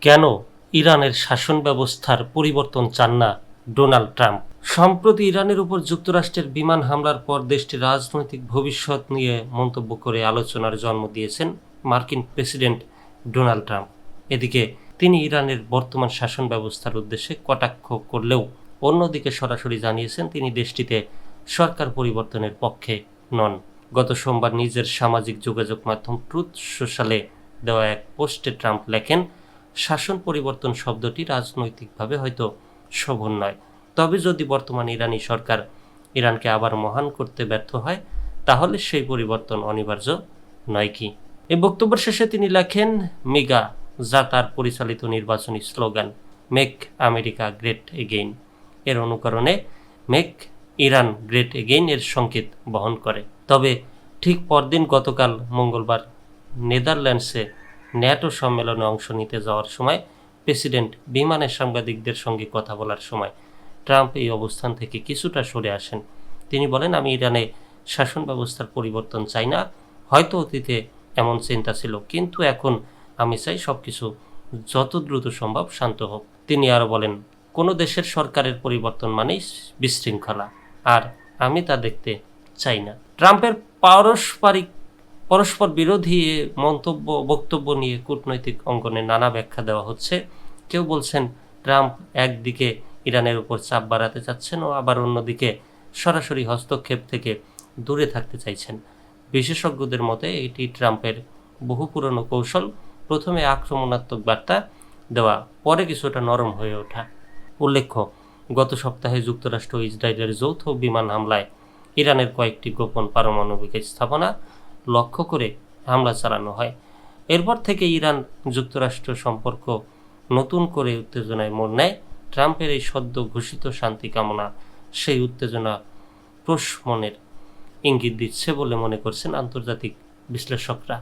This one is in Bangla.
কেন ইরানের শাসন ব্যবস্থার পরিবর্তন চান না ডোনাল্ড ট্রাম্প? সম্প্রতি ইরানের উপর যুক্তরাষ্ট্রের বিমান হামলার পর দেশটির রাজনৈতিক ভবিষ্যৎ নিয়ে মন্তব্য করে আলোচনার জন্ম দিয়েছেন মার্কিন প্রেসিডেন্ট ডোনাল্ড ট্রাম্প। এদিকে তিনি ইরানের বর্তমান শাসন ব্যবস্থার উদ্দেশ্যে কটাক্ষ করলেও অন্যদিকে সরাসরি জানিয়েছেন তিনি দেশটিতে সরকার পরিবর্তনের পক্ষে নন। গত সোমবার নিজের সামাজিক যোগাযোগ মাধ্যম ট্রুথ সোশ্যালে দেওয়া এক পোস্টে ট্রাম্প লেখেন, শাসন পরিবর্তন শব্দটি রাজনৈতিকভাবে হয়তো শোভন নয়, তবে যদি বর্তমান ইরানি সরকার ইরানকে আবার মহান করতে ব্যর্থ হয় তাহলে সেই পরিবর্তন অনিবার্য নয় কি? এই বক্তব্যের শেষে তিনি লেখেন, মিগা, যা তার পরিচালিত নির্বাচনী slogan make America great again এর অনুকরণে মেক ইরান গ্রেট এগেইন এর সংকেত বহন করে। তবে ঠিক পরদিন গতকাল মঙ্গলবার নেদারল্যান্ডসে ন্যাটো সম্মেলনে অংশ নিতে যাওয়ার সময় প্রেসিডেন্ট বিমানে সাংবাদিকদের সঙ্গে কথা বলার সময় ট্রাম্প এই অবস্থান থেকে কিছুটা সরে আসেন। তিনি বলেন, আমি ইরানে শাসন ব্যবস্থার পরিবর্তন চাই না। হয়তো অতীতে এমন চিন্তা ছিল, কিন্তু এখন আমি চাই সবকিছু যত দ্রুত সম্ভব শান্ত হোক। তিনি আরও বলেন, কোনো দেশের সরকারের পরিবর্তন মানেই বিশৃঙ্খলা, আর আমি তা দেখতে চাই না। ট্রাম্পের পরস্পর বিরোধী বক্তব্য নিয়ে কূটনৈতিক অঙ্গনে নানা ব্যাখ্যা দেওয়া হচ্ছে। কেউ বলছেন ট্রাম্প একদিকে ইরানের উপর চাপ বাড়াতে চাচ্ছেন ও আবার অন্যদিকে সরাসরি হস্তক্ষেপ থেকে দূরে থাকতে চাইছেন। বিশেষজ্ঞদের মতে এটি ট্রাম্পের বহু পুরনো কৌশল, প্রথমে আক্রমণাত্মক বার্তা দেওয়া, পরে কিছুটা নরম হয়ে ওঠা। উল্লেখ্য, গত সপ্তাহে যুক্তরাষ্ট্র ও ইসরায়েলের যৌথ বিমান হামলায় ইরানের কয়েকটি গোপন পারমাণবিক স্থাপনা লক্ষ্য করে হামলা চালানো হয়। এরপর থেকে ইরান যুক্তরাষ্ট্র সম্পর্ক নতুন করে উত্তেজনায় মোড় নেয়। ট্রাম্পের এই সদ্য ঘোষিত শান্তি কামনা সেই উত্তেজনা প্রশমনের ইঙ্গিত দিচ্ছে বলে মনে করছেন আন্তর্জাতিক বিশ্লেষকরা।